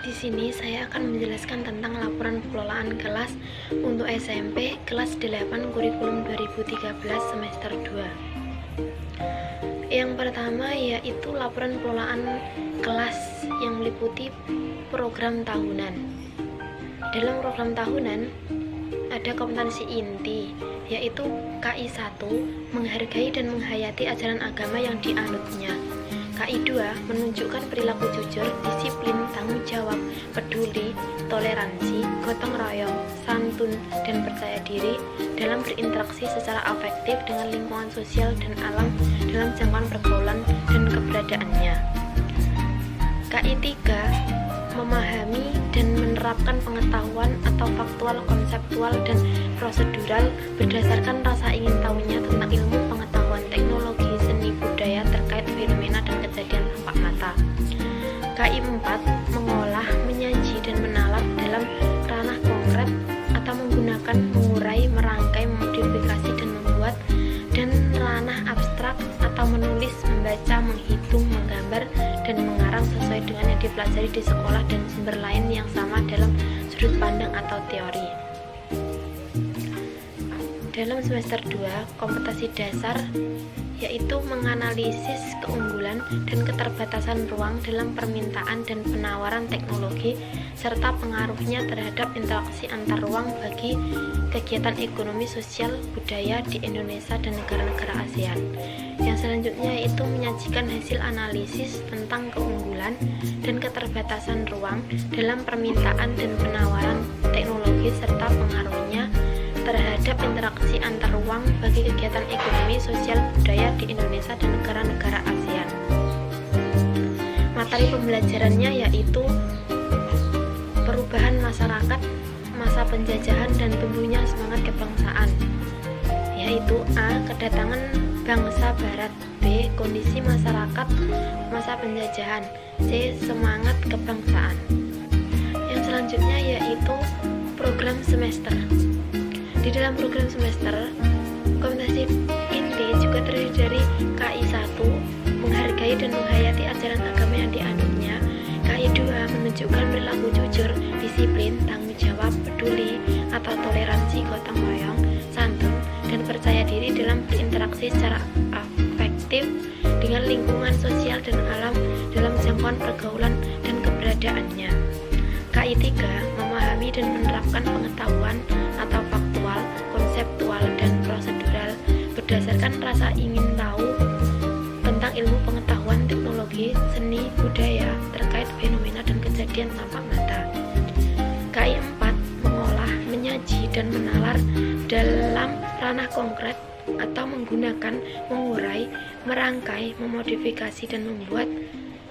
Di sini saya akan menjelaskan tentang laporan pengelolaan kelas untuk SMP kelas 8 kurikulum 2013 semester 2. Yang pertama yaitu laporan pengelolaan kelas yang meliputi program tahunan. Dalam program tahunan ada kompetensi inti yaitu KI 1 menghargai dan menghayati ajaran agama yang dianutnya. KI 2 menunjukkan perilaku jujur, disiplin, tanggung jawab, peduli, toleransi, gotong royong, santun, dan percaya diri dalam berinteraksi secara afektif dengan lingkungan sosial dan alam dalam jangkauan pergaulan dan keberadaannya. KI 3 memahami dan menerapkan pengetahuan atau faktual, konseptual, dan prosedural berdasarkan rasa ingin tahunya tentang ilmu pengetahuan, teknologi, seni, budaya terkait fenomena dan kejadian tampak mata. KI 4 mengolah, menyaji, dan menalar dalam ranah konkret atau menggunakan, mengurai, merangkai, memodifikasi, dan membuat, dan ranah abstrak atau menulis, membaca, menghitung, menggambar, dan mengarang sesuai dengan yang dipelajari di sekolah dan sumber lain yang sama dalam sudut pandang atau teori. Dalam semester 2, kompetensi dasar yaitu menganalisis keunggulan dan keterbatasan ruang dalam permintaan dan penawaran teknologi serta pengaruhnya terhadap interaksi antar ruang bagi kegiatan ekonomi, sosial, budaya di Indonesia dan negara-negara ASEAN. Yang selanjutnya yaitu menyajikan hasil analisis tentang keunggulan dan keterbatasan ruang dalam permintaan dan penawaran teknologi serta pengaruhnya terhadap interaksi antar ruang bagi kegiatan ekonomi, sosial, budaya di Indonesia dan negara-negara ASEAN. Materi pembelajarannya yaitu perubahan masyarakat, masa penjajahan dan tumbuhnya semangat kebangsaan, yaitu A. Kedatangan bangsa Barat, B. Kondisi masyarakat masa penjajahan, C. Semangat kebangsaan. Yang selanjutnya yaitu program semester. Di dalam program semester, kompetensi inti juga terdiri dari KI 1 menghargai dan menghayati ajaran agama yang dianutnya, KI 2 menunjukkan perilaku jujur, disiplin, tanggung jawab, peduli atau toleransi, gotong royong, santun, dan percaya diri dalam berinteraksi secara afektif dengan lingkungan sosial dan alam dalam jangkauan pergaulan dan keberadaannya. KI 3 memahami dan menerapkan pengetahuan atau faktual, konseptual, dan prosedural berdasarkan rasa ingin tahu tentang ilmu pengetahuan, teknologi, seni, budaya terkait fenomena dan kejadian tampak mata. KI 4 mengolah, menyaji, dan menalar dalam ranah konkret atau menggunakan, mengurai, merangkai, memodifikasi, dan membuat,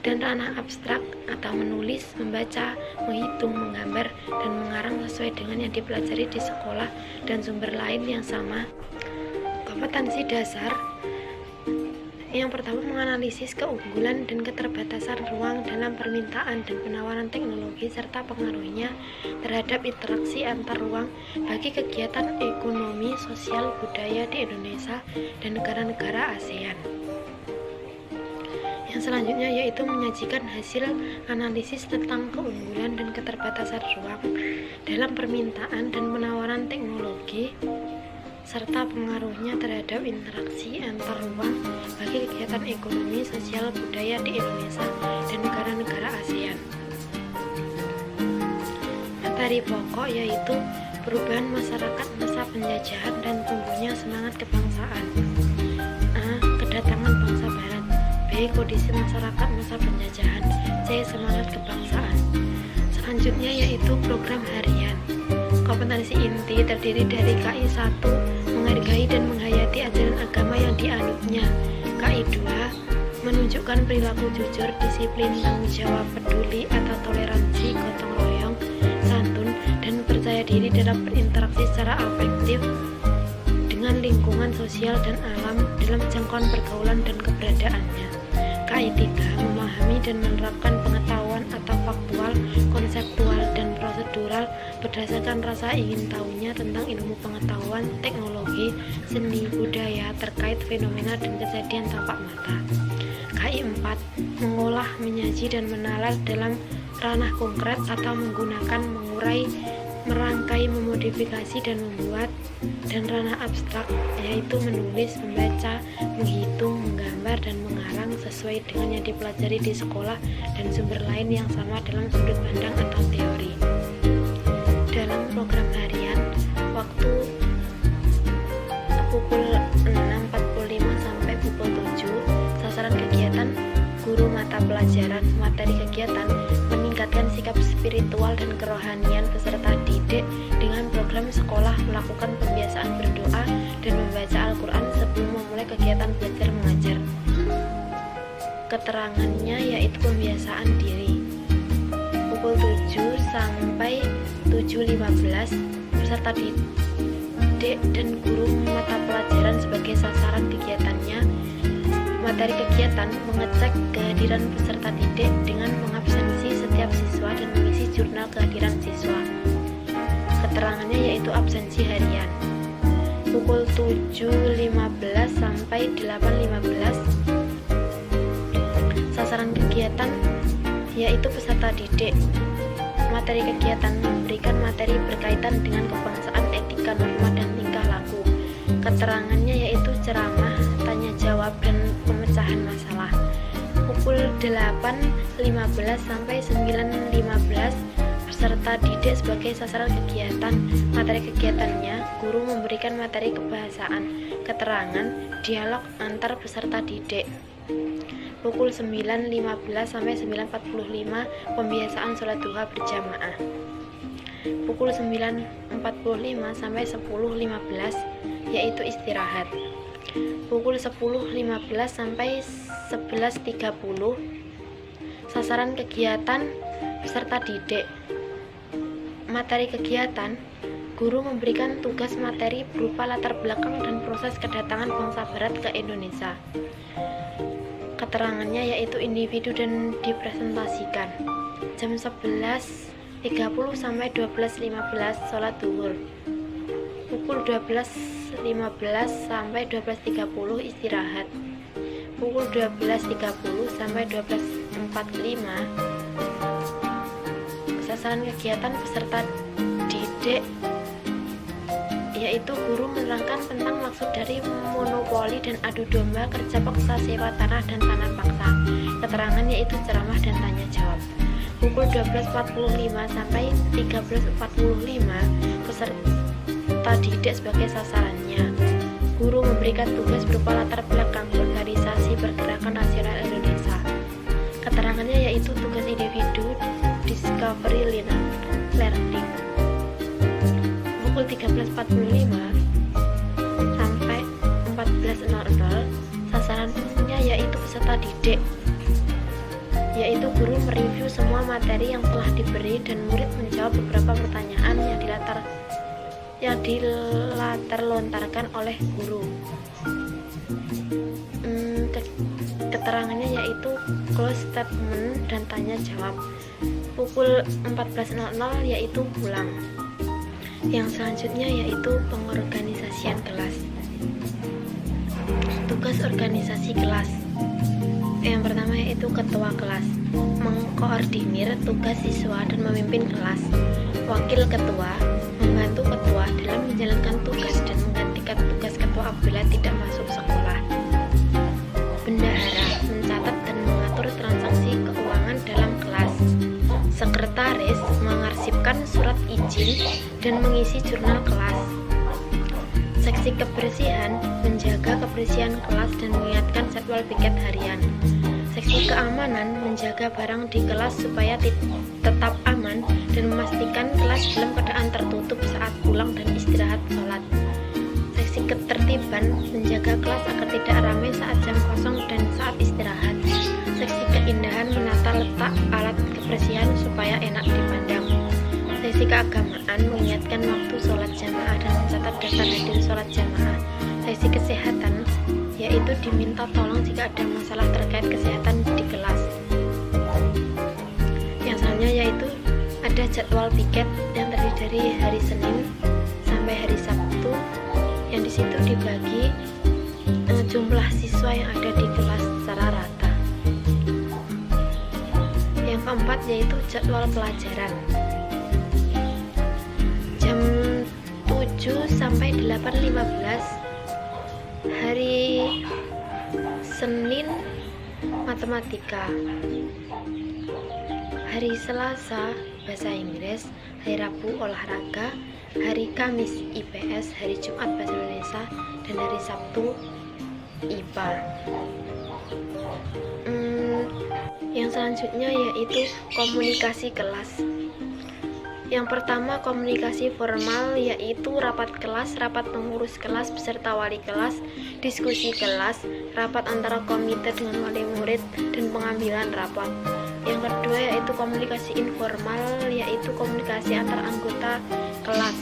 dan ranah abstrak atau menulis, membaca, menghitung, menggambar, dan mengarang sesuai dengan yang dipelajari di sekolah dan sumber lain yang sama. Kompetensi dasar yang pertama menganalisis keunggulan dan keterbatasan ruang dalam permintaan dan penawaran teknologi serta pengaruhnya terhadap interaksi antar ruang bagi kegiatan ekonomi, sosial, budaya di Indonesia dan negara-negara ASEAN. Yang selanjutnya yaitu menyajikan hasil analisis tentang keunggulan dan keterbatasan ruang dalam permintaan dan penawaran teknologi serta pengaruhnya terhadap interaksi antar ruang bagi kegiatan ekonomi, sosial, budaya di Indonesia dan negara-negara ASEAN. Materi pokok yaitu perubahan masyarakat masa penjajahan dan tumbuhnya semangat kebangsaan. A. Kedatangan bangsa Barat, B. Kondisi masyarakat masa penjajahan, C. Semangat kebangsaan. Selanjutnya yaitu program harian. Kompetensi inti terdiri dari KI 1 menghargai dan menghayati ajaran agama yang dianutnya, KI 2 menunjukkan perilaku jujur, disiplin, tanggung jawab, peduli atau toleransi, gotong royong, santun, dan percaya diri dalam berinteraksi secara afektif dengan lingkungan sosial dan alam dalam jangkauan pergaulan dan keberadaannya. KI 3 memahami dan menerapkan pengetahuan atau faktual, konseptual, dan prosedural berdasarkan rasa ingin tahunya tentang ilmu pengetahuan, teknologi, seni, budaya terkait fenomena dan kejadian tampak mata. KI 4 mengolah, menyaji, dan menalar dalam ranah konkret atau menggunakan mengurai, merangkai, memodifikasi, dan membuat, dan ranah abstrak, yaitu menulis, membaca, menghitung, menggambar, dan mengarang sesuai dengan yang dipelajari di sekolah dan sumber lain yang sama dalam sudut pandang atau teori. Dalam program harian, waktu pukul 6.45 sampai pukul 7, sasaran kegiatan guru mata pelajaran. Materi kegiatan meningkatkan sikap spiritual dan kerohanian peserta didik dengan program sekolah melakukan pembiasaan berdoa dan membaca Al-Quran sebelum memulai kegiatan belajar mengajar. Keterangannya yaitu pembiasaan diri. Pukul 7 sampai 7.15, peserta didik dan guru mata pelajaran sebagai sasaran kegiatannya. Materi kegiatan mengecek kehadiran peserta didik dengan mengabsensi setiap siswa dan mengisi jurnal kehadiran siswa. Keterangannya yaitu absensi harian. Pukul 7.15 sampai 8.15, sasaran kegiatan yaitu peserta didik. Materi kegiatan memberikan materi berkaitan dengan kebangsaan, etika, norma, dan tingkah laku. Keterangannya yaitu ceramah, tanya jawab, dan pemecahan masalah. Pukul 8.15 sampai 9.15, peserta didik sebagai sasaran kegiatan. Materi kegiatannya, guru memberikan materi kebahasaan, keterangan, dialog antar peserta didik. Pukul 9.15 sampai 9.45, pembiasaan sholat duha berjamaah. Pukul 9.45 sampai 10.15, yaitu istirahat. Pukul 10.15 sampai 11.30, sasaran kegiatan peserta didik. Materi kegiatan, guru memberikan tugas materi berupa latar belakang dan proses kedatangan bangsa Barat ke Indonesia. Keterangannya yaitu individu dan dipresentasikan. Jam 11.30 sampai 12.15, sholat zuhur. Pukul 12.15 sampai 12.30, istirahat. Pukul 12.30 sampai 12.45, sasaran kegiatan peserta didik, yaitu guru menerangkan tentang maksud dari monopoli dan adu domba, kerja paksa, sewa tanah, dan tanah paksa. Keterangan yaitu ceramah dan tanya jawab. Pukul 12.45 sampai 13.45, peserta didik sebagai sasarannya. Guru memberikan tugas berupa latar belakang organisasi pergerakan nasional Indonesia. Keterangannya yaitu tugas individu, discovery learning. Pukul 13.45 sampai 14.00, sasarannya yaitu peserta didik, yaitu guru mereview semua materi yang telah diberi dan murid menjawab beberapa pertanyaan yang dilatar-lontarkan oleh guru. Keterangannya yaitu close statement dan tanya jawab. Pukul 14.00 yaitu pulang. Yang selanjutnya yaitu pengorganisasian kelas. Tugas organisasi kelas. Yang pertama yaitu ketua kelas, mengkoordinir tugas siswa dan memimpin kelas. Wakil ketua membantu ketua dalam menjalankan tugas dan menggantikan tugas ketua apabila tidak masuk sekolah. Bendahara mencatat dan mengatur transaksi keuangan dalam kelas. Sekretaris mengarsipkan surat izin dan mengisi jurnal kelas. Seksi kebersihan menjaga kebersihan kelas dan mengingatkan jadwal piket harian. Seksi keamanan menjaga barang di kelas supaya tetap aman dan memastikan kelas dalam keadaan tertutup saat pulang dan istirahat sholat. Seksi ketertiban menjaga kelas agar tidak ramai saat jam kosong dan saat istirahat. Seksi keindahan menata letak alat kebersihan supaya enak dipandang. Seksi keagamaan mengingatkan waktu sholat jamaah dan mencatat daftar hadir sholat jamaah. Seksi kesehatan yaitu diminta tolong jika ada masalah terkait kesehatan di kelas. Yang selanjutnya yaitu ada jadwal piket yang terdiri dari hari Senin sampai hari Sabtu, yang di situ dibagi jumlah siswa yang ada di kelas secara rata. Yang keempat yaitu jadwal pelajaran. Jam 7 sampai 8.15 hari Senin matematika, hari Selasa bahasa Inggris, hari Rabu olahraga, hari Kamis IPS, hari Jumat bahasa Indonesia, dan hari Sabtu IPA. Yang selanjutnya yaitu komunikasi kelas. Yang pertama, komunikasi formal, yaitu rapat kelas, rapat pengurus kelas beserta wali kelas, diskusi kelas, rapat antara komite dengan wali murid, dan pengambilan rapat. Yang kedua yaitu komunikasi informal, yaitu komunikasi antar anggota kelas.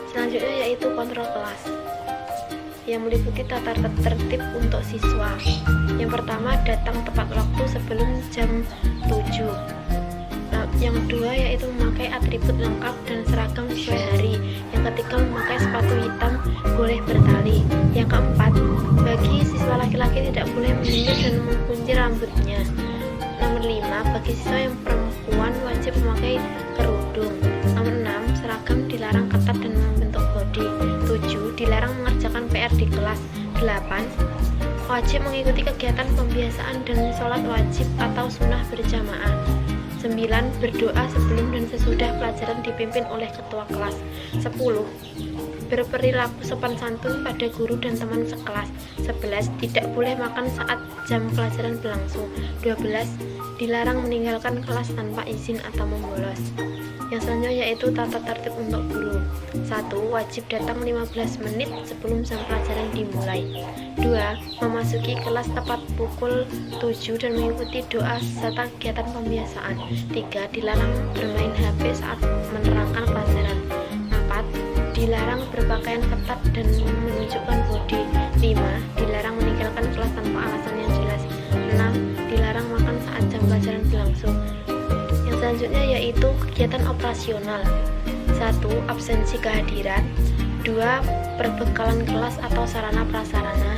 Selanjutnya yaitu kontrol kelas, yang meliputi tata tertib untuk siswa. Yang pertama, datang tepat waktu sebelum jam 7. Yang kedua yaitu memakai atribut lengkap dan seragam sesuai hari. Yang ketiga, memakai sepatu hitam boleh bertali. Yang keempat, bagi siswa laki-laki tidak boleh menyisir dan mengunci rambutnya. Nomor 5, bagi siswa yang perempuan wajib memakai kerudung. Nomor 6, seragam dilarang ketat dan membentuk bodi. 7, dilarang mengerjakan PR di kelas. 8, wajib mengikuti kegiatan pembiasaan dan sholat wajib atau sunnah berjamaah. 9, berdoa sebelum dan sesudah pelajaran dipimpin oleh ketua kelas. 10, berperilaku sopan santun pada guru dan teman sekelas. 11, tidak boleh makan saat jam pelajaran berlangsung. 12, dilarang meninggalkan kelas tanpa izin atau membolos. Yang selanjutnya yaitu tata tertib untuk guru. 1, wajib datang 15 menit sebelum jam pelajaran dimulai. 2, memasuki kelas tepat pukul 7 dan mengikuti doa serta kegiatan pembiasaan. 3, dilarang bermain HP saat menerangkan pelajaran. 4, dilarang berpakaian ketat dan menunjukkan bodi. 5, dilarang meninggalkan kelas tanpa alasan yang jelas. 6, dilarang makan saat jam pelajaran berlangsung. Yang selanjutnya yaitu kegiatan operasional. 1, absensi kehadiran. 2, perbekalan kelas atau sarana prasarana.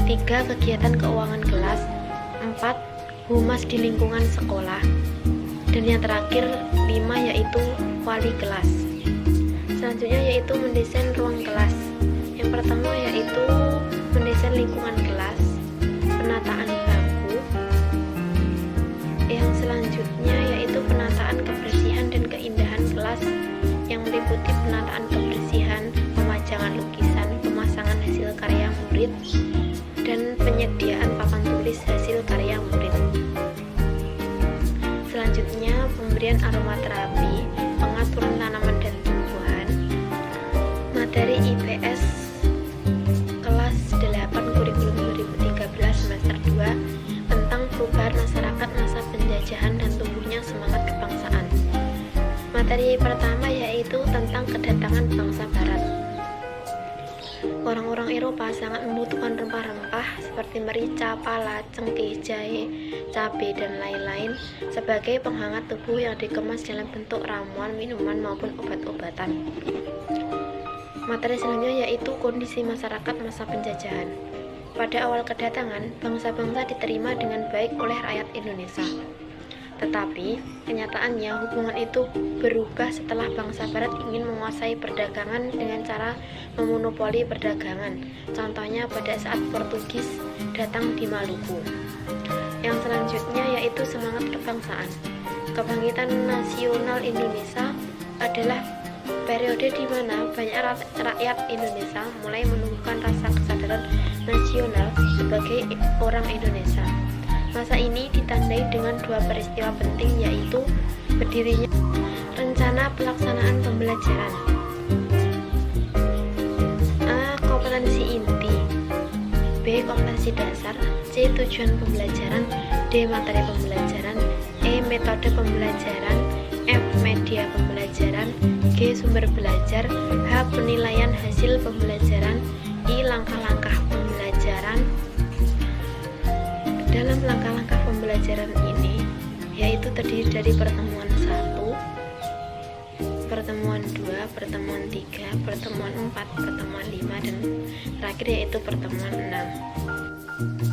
3, kegiatan keuangan kelas. 4, humas di lingkungan sekolah. Dan yang terakhir 5 yaitu wali kelas. Selanjutnya yaitu mendesain ruang kelas. Yang pertama yaitu mendesain lingkungan kelas, penataan bangku. Yang selanjutnya yaitu penataan kebersihan dan keindahan kelas, yang meliputi penataan kebersihan, pemajangan lukisan, pemasangan hasil karya murid, dan penyediaan papan tulis hasil karya murid. Selanjutnya pemberian aromaterapi, pengaturan tanaman dan tumbuhan. Materi IPS kelas 8 kurikulum 2013 semester 2 tentang perubahan masyarakat masa penjajahan dan tumbuhnya semangat kebangsaan. Materi pertama yaitu tentang kedatangan bangsa barat. Orang-orang Eropa sangat membutuhkan rempah-rempah seperti merica, pala, cengkeh, jahe, cabai, dan lain-lain sebagai penghangat tubuh yang dikemas dalam bentuk ramuan, minuman, maupun obat-obatan. Materi selanjutnya yaitu kondisi masyarakat masa penjajahan. Pada awal kedatangan, bangsa-bangsa diterima dengan baik oleh rakyat Indonesia. Tetapi, kenyataannya hubungan itu berubah setelah bangsa barat ingin menguasai perdagangan dengan cara memonopoli perdagangan. Contohnya pada saat Portugis datang di Maluku. Yang selanjutnya yaitu semangat kebangsaan. Kebangkitan nasional Indonesia adalah periode di mana banyak rakyat Indonesia mulai menumbuhkan rasa kesadaran nasional sebagai orang Indonesia. Masa ini ditandai dengan dua peristiwa penting, yaitu berdirinya rencana pelaksanaan pembelajaran. A. Kompetensi inti. B. Kompetensi dasar. C. Tujuan pembelajaran. D. Materi pembelajaran. E. Metode pembelajaran. F. Media pembelajaran. G. Sumber belajar. H. Penilaian hasil pembelajaran. I. Langkah-langkah pembelajaran. Dalam langkah-langkah pembelajaran ini, yaitu terdiri dari pertemuan 1, pertemuan 2, pertemuan 3, pertemuan 4, pertemuan 5, dan terakhir yaitu pertemuan 6.